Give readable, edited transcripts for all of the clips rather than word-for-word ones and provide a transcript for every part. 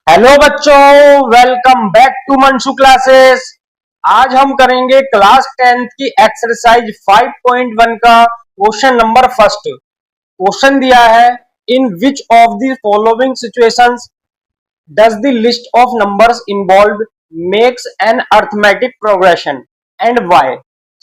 Hello बच्चों, welcome back to Manshu classes. आज हम करेंगे क्लास 10th की एक्सरसाइज 5.1 का क्वेश्चन नंबर फर्स्ट। क्वेश्चन दिया है, in which of the following situations does the list of numbers involve makes an arithmetic progression and why.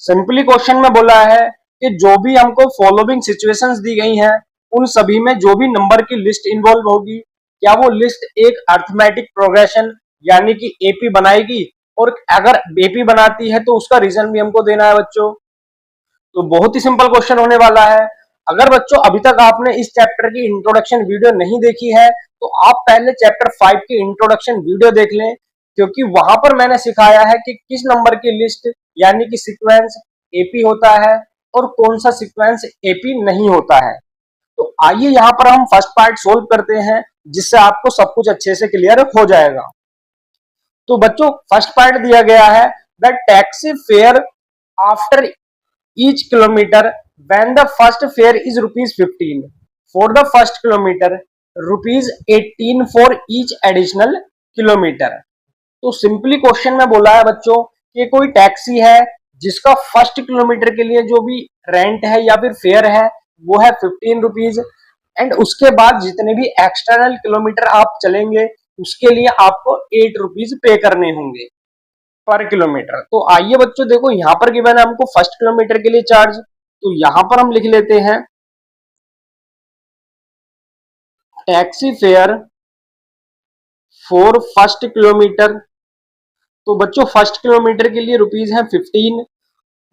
Simply question में बोला है कि जो भी हमको फॉलोइंग सिचुएशंस दी गई हैं उन सभी में जो भी नंबर की लिस्ट इन्वॉल्व होगी, क्या वो लिस्ट एक अर्थमेटिक प्रोग्रेशन यानी कि एपी बनाएगी, और अगर एपी बनाती है तो उसका रीजन भी हमको देना है बच्चों। तो बहुत ही सिंपल क्वेश्चन होने वाला है। अगर बच्चों अभी तक आपने इस चैप्टर की इंट्रोडक्शन वीडियो नहीं देखी है तो आप पहले चैप्टर 5 की इंट्रोडक्शन वीडियो देख लें, क्योंकि वहां पर मैंने सिखाया है कि किस नंबर की लिस्ट यानी कि सीक्वेंस एपी होता है और कौन सा सीक्वेंस एपी नहीं होता है। तो आइए यहाँ पर हम फर्स्ट पार्ट सोल्व करते हैं, जिससे आपको सब कुछ अच्छे से क्लियर हो जाएगा। तो बच्चों फर्स्ट पार्ट दिया गया है, the taxi fare after each kilometre when the first fair is ₹15 for the first kilometre, ₹18 for each additional kilometre. तो सिंपली क्वेश्चन में बोला है बच्चों कि कोई टैक्सी है जिसका फर्स्ट किलोमीटर के लिए जो भी रेंट है या फिर फेयर है वो है ₹15, एंड उसके बाद जितने भी एक्सटर्नल किलोमीटर आप चलेंगे उसके लिए आपको ₹8 पे करने होंगे पर किलोमीटर। तो आइए बच्चों देखो, यहाँ पर गिवन है हमको फर्स्ट किलोमीटर के लिए चार्ज, तो यहाँ पर हम लिख लेते हैं taxi fare for first kilometre. तो बच्चों फर्स्ट किलोमीटर के लिए रुपीज है 15।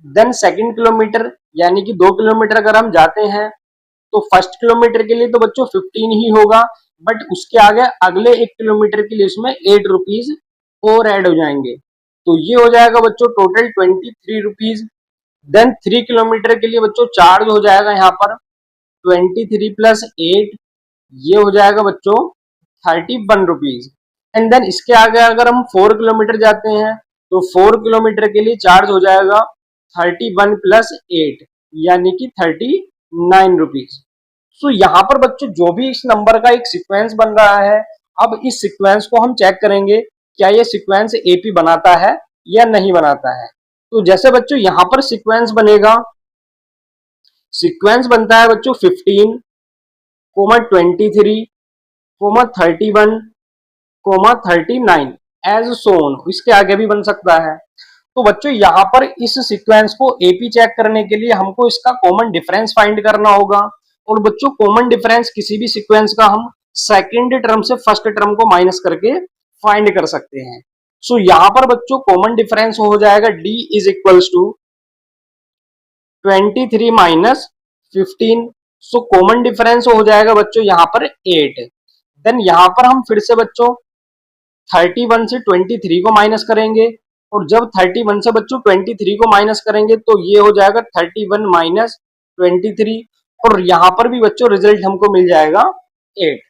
देन सेकंड किलोमीटर यानी कि 2 किलोमीटर अगर हम जाते हैं तो फर्स्ट किलोमीटर के लिए तो बच्चों 15 ही होगा, बट उसके आगे अगले 1 किलोमीटर के लिए उसमें ₹8 और ऐड हो जाएंगे, तो ये हो जाएगा बच्चों टोटल ₹23। देन 3 किलोमीटर के लिए बच्चों चार्ज हो जाएगा यहाँ पर 23 प्लस 8, ये हो जाएगा बच्चों ₹31। एंड देन इसके आगे अगर हम 4 किलोमीटर जाते हैं तो 4 किलोमीटर के लिए चार्ज हो जाएगा 31 प्लस 8 यानी कि ₹39। सो यहाँ पर बच्चों जो भी इस नंबर का एक सीक्वेंस बन रहा है, अब इस सीक्वेंस को हम चेक करेंगे क्या ये सीक्वेंस एपी बनाता है या नहीं बनाता है। तो जैसे बच्चों यहाँ पर सीक्वेंस बनेगा, सीक्वेंस बनता है बच्चों 15, 23, 31, 39 एज सोन, इसके आगे भी बन सकता है। तो बच्चों यहाँ पर इस सीक्वेंस को एपी चेक करने के लिए हमको इसका कॉमन डिफरेंस फाइंड करना होगा, और बच्चों कॉमन डिफरेंस किसी भी सीक्वेंस का हम सेकेंड टर्म से फर्स्ट टर्म को माइनस करके फाइंड कर सकते हैं। सो यहाँ पर बच्चों कॉमन डिफरेंस हो जाएगा d is equals to 23 minus 15। So common difference हो जाएगा बच्चों यहाँ पर 8। देन यहाँ पर हम फिर से बच्चों 31 से 23 को माइनस करेंगे, और जब 31 से बच्चों 23 को माइनस करेंगे तो ये हो जाएगा 31 माइनस 23, और यहाँ पर भी बच्चों रिजल्ट हमको मिल जाएगा 8।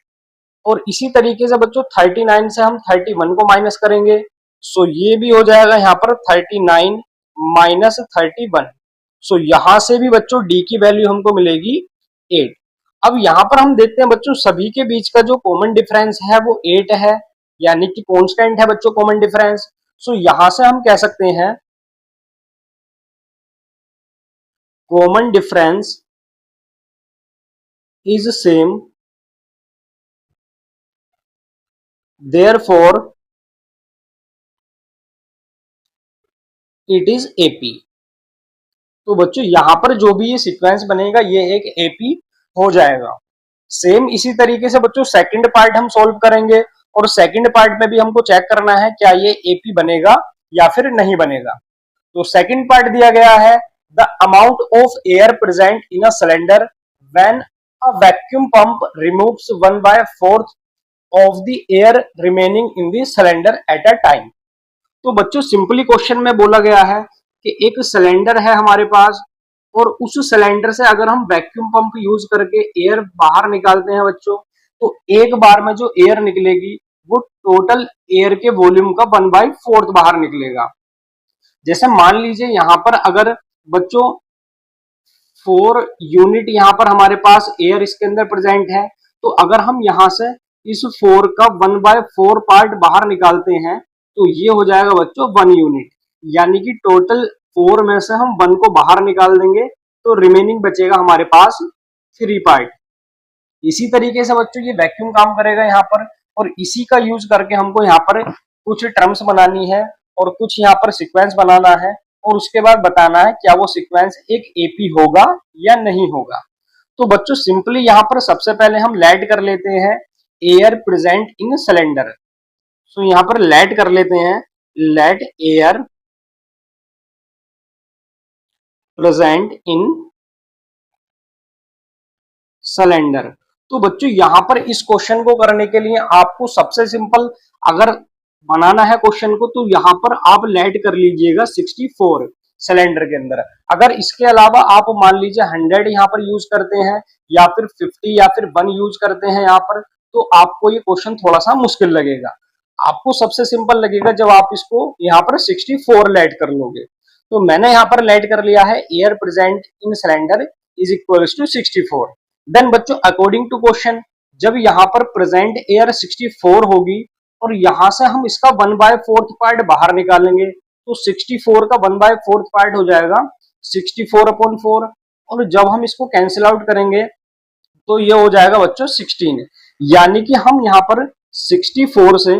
और इसी तरीके से बच्चों 39 से हम 31 को माइनस करेंगे, सो ये भी हो जाएगा यहाँ पर 39 माइनस 31। सो यहाँ से भी बच्चों डी की वैल्यू हमको मिलेगी 8। अब यहाँ पर हम देखते हैं बच्चों सभी के बीच का जो कॉमन डिफरेंस है वो 8 है, यानी कि कांस्टेंट है बच्चों कॉमन डिफरेंस। सो यहां से हम कह सकते हैं common difference is same, therefore it is AP. तो बच्चों यहां पर जो भी ये सीक्वेंस बनेगा ये एक एपी हो जाएगा। सेम इसी तरीके से बच्चों सेकंड पार्ट हम सॉल्व करेंगे, और सेकंड पार्ट में भी हमको चेक करना है क्या ये एपी बनेगा या फिर नहीं बनेगा। तो सेकंड पार्ट दिया गया है, the amount of air present in a cylinder when a vacuum pump removes 1/4 of the air remaining in the cylinder at a time. तो बच्चों सिंपली क्वेश्चन में बोला गया है कि एक सिलेंडर है हमारे पास, और उस सिलेंडर से अगर हम वैक्यूम पंप यूज करके एयर बाहर निकालते हैं बच्चों, तो एक बार में जो एयर निकलेगी वो टोटल एयर के वॉल्यूम का 1/4 बाहर निकलेगा। जैसे मान लीजिए यहाँ पर अगर बच्चों 4 यूनिट यहाँ पर हमारे पास एयर इसके अंदर प्रेजेंट है, तो अगर हम यहाँ से इस 4 का 1/4 पार्ट बाहर निकालते हैं तो ये हो जाएगा बच्चों 1 यूनिट, यानी कि टोटल 4 में से हम 1 को बाहर निकाल देंगे तो रिमेनिंग बचेगा हमारे पास 3 पार्ट। इसी तरीके से बच्चों ये वैक्यूम काम करेगा यहाँ पर, और इसी का यूज करके हमको यहाँ पर कुछ टर्म्स बनानी है और कुछ यहाँ पर सीक्वेंस बनाना है, और उसके बाद बताना है क्या वो सीक्वेंस एक एपी होगा या नहीं होगा। तो बच्चों सिंपली यहाँ पर सबसे पहले हम लेट कर लेते हैं air present in cylinder. So यहाँ पर लेट कर लेते हैं, let air present in cylinder. तो बच्चों यहाँ पर इस क्वेश्चन को करने के लिए आपको सबसे सिंपल अगर बनाना है क्वेश्चन को तो यहाँ पर आप लेट कर लीजिएगा 64 सिलेंडर के अंदर। अगर इसके अलावा आप मान लीजिए 100 यहाँ पर यूज करते हैं या फिर 50 या फिर 1 यूज करते हैं यहाँ पर, तो आपको ये क्वेश्चन थोड़ा सा मुश्किल लगेगा। आपको सबसे सिंपल लगेगा जब आप इसको यहाँ पर 64 लेट कर लोगे। तो मैंने यहाँ पर लेट कर लिया है air present in cylinder is equal to 64। Then बच्चों अकॉर्डिंग टू क्वेश्चन जब यहाँ पर प्रेजेंट एयर 64 होगी और यहां से हम इसका 1/4 पार्ट बाहर निकालेंगे तो 64 का 1/4 पार्ट हो जाएगा 64/4, और जब हम इसको कैंसिल आउट करेंगे तो ये हो जाएगा बच्चों 16, यानी कि हम यहाँ पर 64 से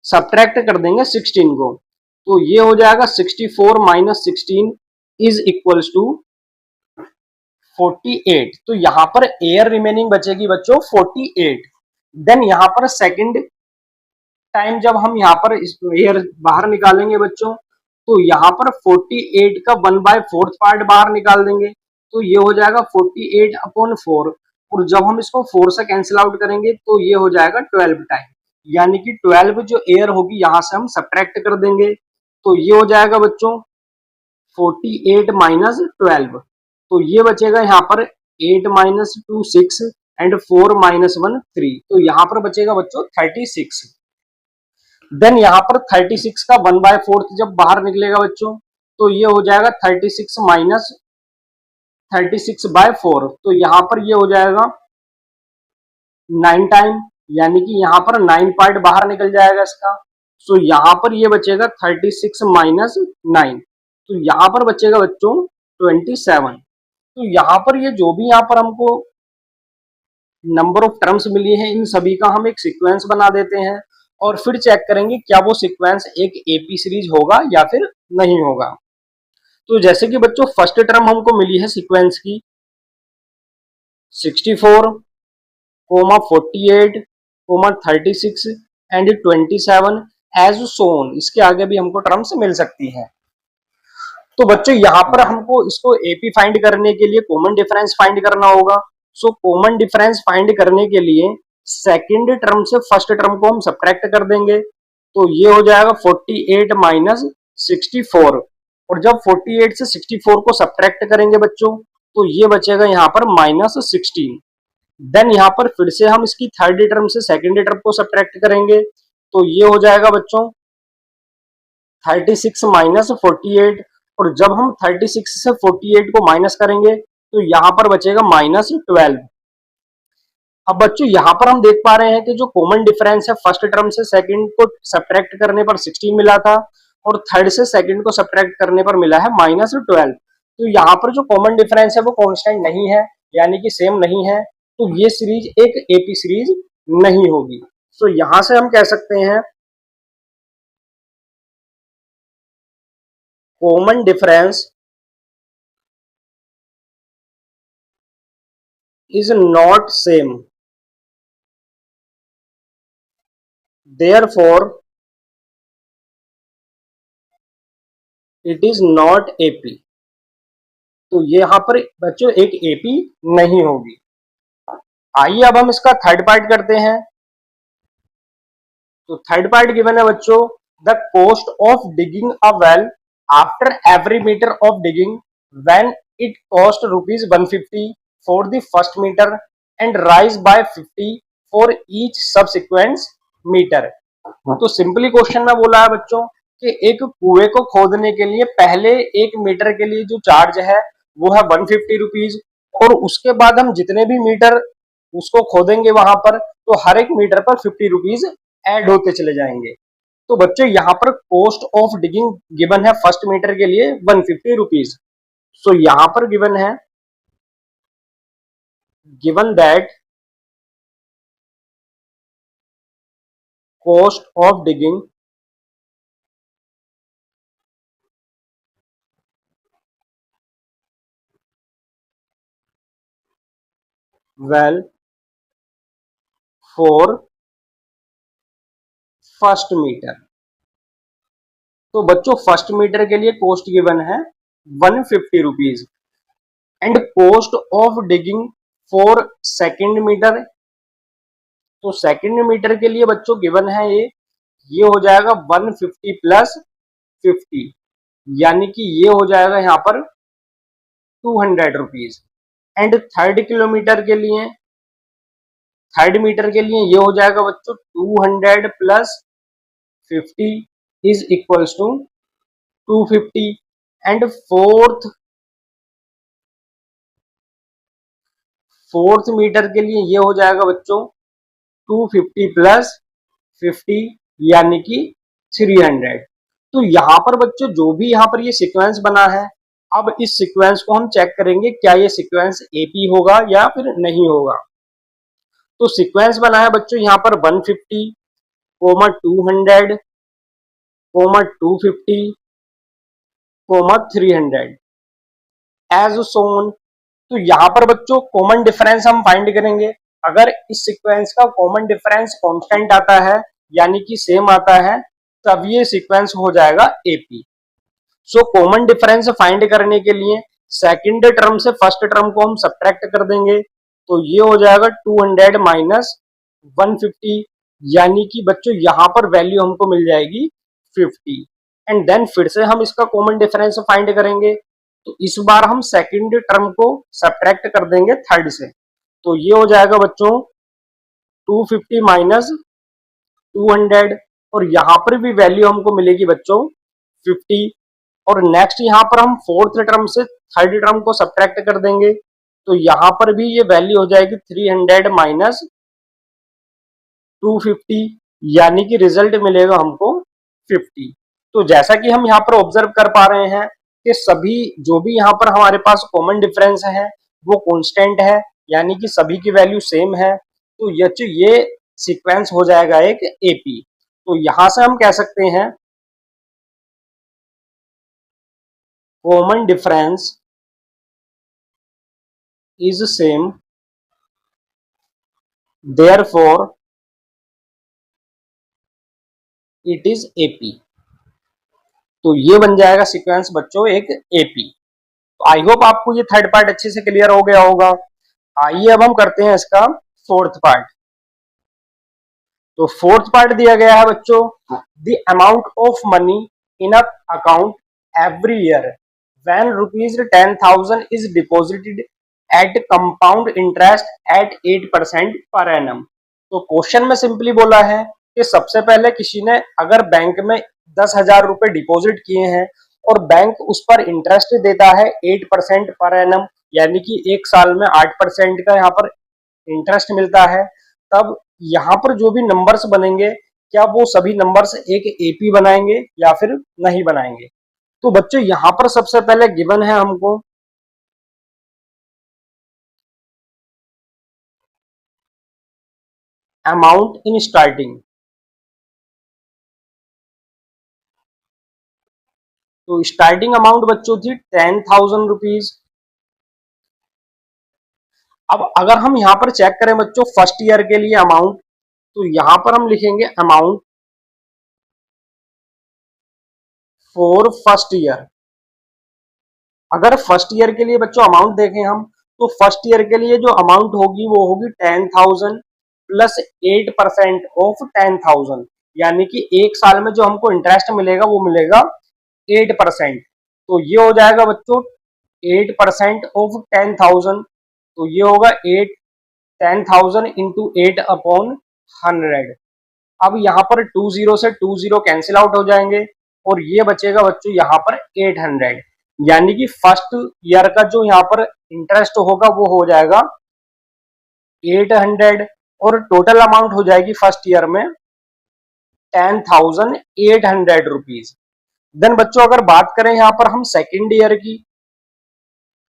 सब्ट्रैक्ट कर देंगे 16 को, तो ये हो जाएगा 64 माइनस 16 इज इक्वल्स टू 48। तो यहां पर एयर रिमेनिंग बचेगी बच्चों 48। देन यहां पर सेकंड टाइम जब हम यहाँ पर एयर बाहर निकालेंगे बच्चों तो यहाँ पर 48 का 1/4 पार्ट बाहर निकाल देंगे तो ये हो जाएगा 48/4, और जब हम इसको 4 से कैंसिल आउट करेंगे तो ये हो जाएगा 12 टाइम, यानी कि 12 जो एयर होगी यहाँ से हम सब्ट्रैक्ट कर देंगे तो ये हो जाएगा बच्चों 48 माइनस 12, तो ये बचेगा यहाँ पर 8 माइनस 2 6 एंड 4 माइनस 1 3, तो यहाँ पर बचेगा बच्चों 36। देन यहाँ पर 36 का 1/4 जब बाहर निकलेगा बच्चों तो ये हो जाएगा 36 माइनस 36/4, तो यहाँ पर ये हो जाएगा 9 टाइम, यानी कि यहाँ पर 9 पार्ट बाहर निकल जाएगा इसका। सो यहाँ पर ये बचेगा 36 माइनस 9, तो यहाँ पर बचेगा बच्चों 27। तो यहाँ पर ये जो भी यहाँ पर हमको नंबर ऑफ टर्म्स मिली है इन सभी का हम एक सीक्वेंस बना देते हैं और फिर चेक करेंगे क्या वो सीक्वेंस एक एपी सीरीज होगा या फिर नहीं होगा। तो जैसे कि बच्चों फर्स्ट टर्म हमको मिली है सीक्वेंस की 64, 48, 36 एंड 27 एज सोन, इसके आगे भी हमको टर्म्स मिल सकती है। तो बच्चों यहाँ पर हमको इसको एपी फाइंड करने के लिए कॉमन डिफरेंस फाइंड करना होगा। सो कॉमन डिफरेंस फाइंड करने के लिए सेकेंड टर्म से फर्स्ट टर्म को हम सब्ट्रैक्ट कर देंगे तो ये हो जाएगा 48 माइनस 64, और जब 48 से 64 को सब्ट्रैक्ट करेंगे बच्चों तो ये बचेगा यहाँ पर माइनस 16। देन यहाँ पर फिर से हम इसकी थर्ड टर्म से सेकेंड टर्म को सब्ट्रैक्ट करेंगे तो ये हो जाएगा बच्चों 36 माइनस 48, और जब हम 36 से 48 को माइनस करेंगे तो यहाँ पर बचेगा माइनस 12। अब बच्चों यहाँ पर हम देख पा रहे हैं कि जो कॉमन डिफरेंस है फर्स्ट टर्म से सेकंड को सब्ट्रैक्ट करने पर 16 मिला था और थर्ड से सेकंड को सब्ट्रैक्ट करने पर मिला है माइनस 12। तो यहाँ पर जो कॉमन डिफरेंस है वो कांस्टेंट नहीं है, यानी कि सेम नहीं है, तो ये सीरीज एक एपी सीरीज नहीं होगी। तो यहां से हम कह सकते हैं common difference is not same, therefore it is not AP। तो ये यहाँ पर बच्चों एक AP नहीं होगी। आइए अब हम इसका थर्ड पार्ट करते हैं। तो थर्ड पार्ट गिवन है बच्चों the cost of digging a well after every metre of digging when it cost ₹150 for the first metre and rise by 50 for each subsequent metre. तो सिंपली क्वेश्चन में बोला है बच्चों कि एक कुएं को खोदने के लिए पहले 1 मीटर के लिए जो चार्ज है वो है ₹150, और उसके बाद हम जितने भी मीटर उसको खोदेंगे वहां पर, तो हर एक मीटर पर 50 रुपीज ऐड होते चले जाएंगे। तो बच्चों यहाँ पर कॉस्ट ऑफ डिगिंग गिवन है फर्स्ट मीटर के लिए 150 रुपीज। सो यहाँ पर गिवन है, given that cost of digging well for first metre. तो बच्चों फर्स्ट मीटर के लिए कॉस्ट गिवन है 150 rupees and cost of digging for second metre. तो सेकेंड मीटर के लिए बच्चों गिवन है ये हो जाएगा 150 प्लस 50, यानी कि ये हो जाएगा यहाँ पर 200 रुपीज। एंड थर्ड मीटर के लिए ये हो जाएगा बच्चों 200 plus 50 is equals to 250। And fourth metre के लिए ये हो जाएगा बच्चों 250 प्लस 50 यानी कि 300। तो यहाँ पर बच्चों जो भी यहाँ पर ये सीक्वेंस बना है, अब इस सीक्वेंस को हम चेक करेंगे क्या ये सीक्वेंस एपी होगा या फिर नहीं होगा। तो सीक्वेंस बना है बच्चों यहाँ पर 150 कोमा 200 कोमा 250 कोमा 300 एज सोन। तो यहाँ पर बच्चों कॉमन डिफरेंस हम फाइंड करेंगे। अगर इस सीक्वेंस का कॉमन डिफरेंस कांस्टेंट आता है यानी कि सेम आता है, तब ये सीक्वेंस हो जाएगा एपी। सो कॉमन डिफरेंस फाइंड करने के लिए सेकंड टर्म से फर्स्ट टर्म को हम सब्ट्रैक्ट कर देंगे, तो ये हो जाएगा 200 माइनस 150, यानी कि बच्चों यहाँ पर वैल्यू हमको मिल जाएगी 50। एंड देन फिर से हम इसका कॉमन डिफरेंस फाइंड करेंगे, तो इस बार हम सेकंड टर्म को सब्ट्रैक्ट कर देंगे थर्ड से, तो ये हो जाएगा बच्चों 250 माइनस 200, और यहाँ पर भी वैल्यू हमको मिलेगी बच्चों 50। और नेक्स्ट यहाँ पर हम फोर्थ टर्म से थर्ड टर्म को सब्ट्रैक्ट कर देंगे, तो यहाँ पर भी ये वैल्यू हो जाएगी 300 माइनस 250, यानी कि रिजल्ट मिलेगा हमको 50। तो जैसा कि हम यहाँ पर ऑब्जर्व कर पा रहे हैं कि सभी जो भी यहाँ पर हमारे पास कॉमन डिफरेंस है वो कांस्टेंट है, यानी कि सभी की वैल्यू सेम है। तो ये सीक्वेंस हो जाएगा एक एपी। तो यहां से हम कह सकते हैं common difference is same, therefore it is AP. तो ये बन जाएगा सीक्वेंस बच्चों एक एपी। तो आई होप आपको ये थर्ड पार्ट अच्छे से क्लियर हो गया होगा। आइए अब हम करते हैं इसका फोर्थ पार्ट। तो फोर्थ पार्ट दिया गया है बच्चों, the amount of money in a account every year when ₹10,000 is deposited at compound interest at 8% per annum. तो क्वेश्चन में सिंपली बोला है कि सबसे पहले किसी ने अगर बैंक में 10,000 रुपए डिपॉजिट किए हैं और बैंक उस पर इंटरेस्ट देता है 8% पर एनम, यानी कि एक साल में 8% का यहाँ पर इंटरेस्ट मिलता है, तब यहाँ पर जो भी नंबर्स बनेंगे क्या वो सभी नंबर्स एक एपी बनाएंगे या फिर नहीं बनाएंगे। तो बच्चों यहाँ पर सबसे पहले गिवन है हमको अमाउंट इन स्टार्टिंग। तो स्टार्टिंग अमाउंट बच्चों थी 10,000 रुपीज। अब अगर हम यहाँ पर चेक करें बच्चों फर्स्ट ईयर के लिए अमाउंट, तो यहाँ पर हम लिखेंगे अमाउंट फॉर फर्स्ट ईयर। अगर फर्स्ट ईयर के लिए बच्चों अमाउंट देखें हम, तो फर्स्ट ईयर के लिए जो अमाउंट होगी वो होगी 10,000 प्लस 8% ऑफ 10,000, यानी कि एक साल में जो हमको इंटरेस्ट मिलेगा वो मिलेगा 8%। तो ये हो जाएगा बच्चों 8% ऑफ 10,000, तो ये होगा 10,000 इंटू 8 अपॉन 100। अब यहाँ पर 20 से 20 कैंसिल आउट हो जाएंगे और ये बचेगा बच्चों यहाँ पर 800, यानी कि फर्स्ट ईयर का जो यहाँ पर इंटरेस्ट होगा वो हो जाएगा 800 और टोटल अमाउंट हो जाएगी फर्स्ट ईयर में 10,800 रुपीज। देन बच्चों अगर बात करें यहाँ पर हम सेकेंड ईयर की,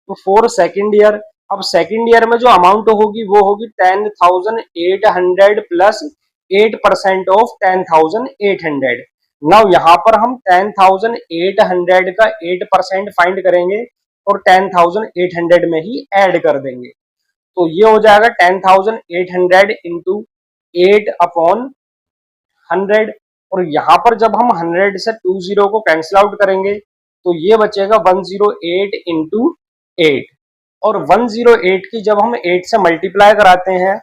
तो फॉर सेकेंड ईयर, अब सेकेंड ईयर में जो अमाउंट होगी वो होगी 10,800 प्लस 8% ऑफ 10,800। नाउ यहाँ पर हम 10,800 का 8% फाइंड करेंगे और 10,800 में ही ऐड कर देंगे। तो ये हो जाएगा 10,800 इंटू 8/100। और यहाँ पर जब हम 100 से 20 को कैंसिल आउट करेंगे तो ये बचेगा 108 इंटू 8। और 108 की जब हम 8 से मल्टीप्लाई कराते हैं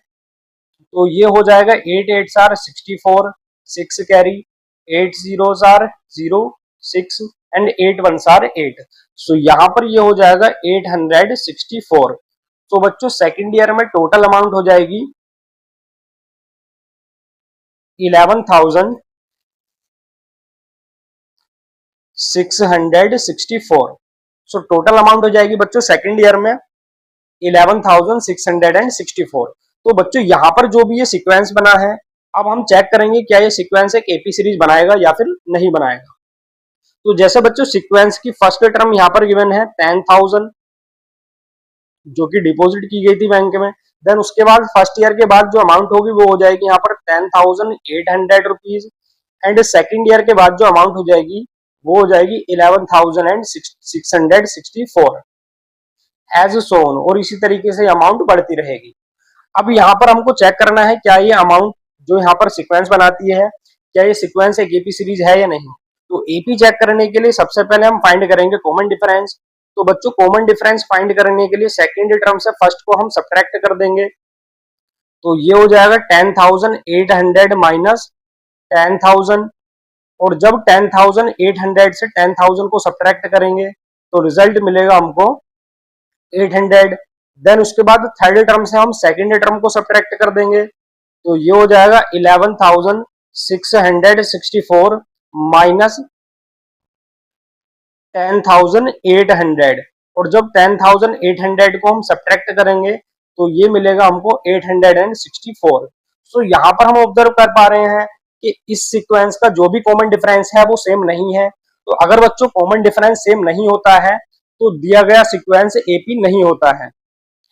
तो ये हो जाएगा 8 8 are 64, 6 carry, 8 zeros are 0, 6 and 8 1s are 8। So यहाँ पर ये हो जाएगा 864। तो बच्चों सेकेंड ईयर में टोटल अमाउंट हो जाएगी 11,664। सो टोटल अमाउंट हो जाएगी बच्चों सेकेंड ईयर में 11,664। तो बच्चों यहाँ पर जो भी ये सीक्वेंस बना है, अब हम चेक करेंगे क्या ये सीक्वेंस एक एपी सीरीज बनाएगा या फिर नहीं बनाएगा। तो जैसे बच्चों सीक्वेंस की फर्स्ट टर्म यहाँ पर गिवन है 10,000 जो कि डिपॉजिट की गई थी बैंक में। देन उसके बाद फर्स्ट ईयर के बाद जो अमाउंट होगी वो हो जाएगी यहाँ पर 10,800 रुपीज। एंड सेकेंड ईयर के बाद जो अमाउंट हो जाएगी वो हो जाएगी 11,664 एज सोन। और इसी तरीके से अमाउंट बढ़ती रहेगी। अब यहाँ पर हमको चेक करना है क्या ये अमाउंट जो यहाँ पर सीक्वेंस बनाती है, क्या ये सीक्वेंस एक एपी सीरीज है या नहीं। तो एपी चेक करने के लिए सबसे पहले हम फाइंड करेंगे कॉमन डिफरेंस। तो बच्चों कॉमन डिफरेंस फाइंड करने के लिए सेकेंड टर्म से फर्स्ट को हम सब्ट्रैक्ट कर देंगे। तो ये हो जाएगा 10,800 माइनस 10,000। और जब 10,800 से 10,000 को सब्ट्रैक्ट करेंगे तो रिजल्ट मिलेगा हमको 800। देन उसके बाद थर्ड टर्म से हम सेकेंड टर्म को सब्ट्रैक्ट कर देंगे तो ये हो जाएगा 11,664 माइनस 10,800। और जब 10,800 को हम सब्ट्रैक्ट करेंगे तो ये मिलेगा हमको 864। सो यहाँ पर हम ऑब्जर्व कर पा रहे हैं कि इस सीक्वेंस का जो भी कॉमन डिफरेंस है वो सेम नहीं है। तो अगर बच्चों कॉमन डिफरेंस सेम नहीं होता है तो दिया गया सीक्वेंस एपी नहीं होता है।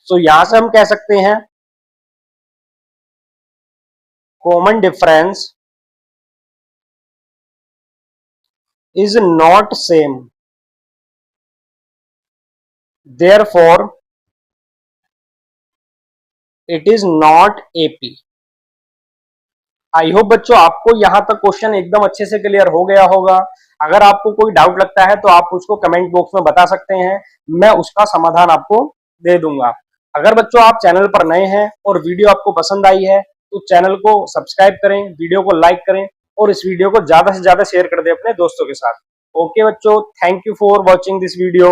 सो यहां से हम कह सकते हैं common difference is not same, therefore it is not AP। I hope बच्चों आपको यहां तक क्वेश्चन एकदम अच्छे से क्लियर हो गया होगा। अगर आपको कोई डाउट लगता है तो आप उसको कमेंट बॉक्स में बता सकते हैं, मैं उसका समाधान आपको दे दूंगा। अगर बच्चों आप चैनल पर नए हैं और वीडियो आपको पसंद आई है तो चैनल को सब्सक्राइब करें, वीडियो को लाइक करें और इस वीडियो को ज्यादा से ज्यादा शेयर कर दें अपने दोस्तों के साथ। ओके बच्चों, thank you for watching this video.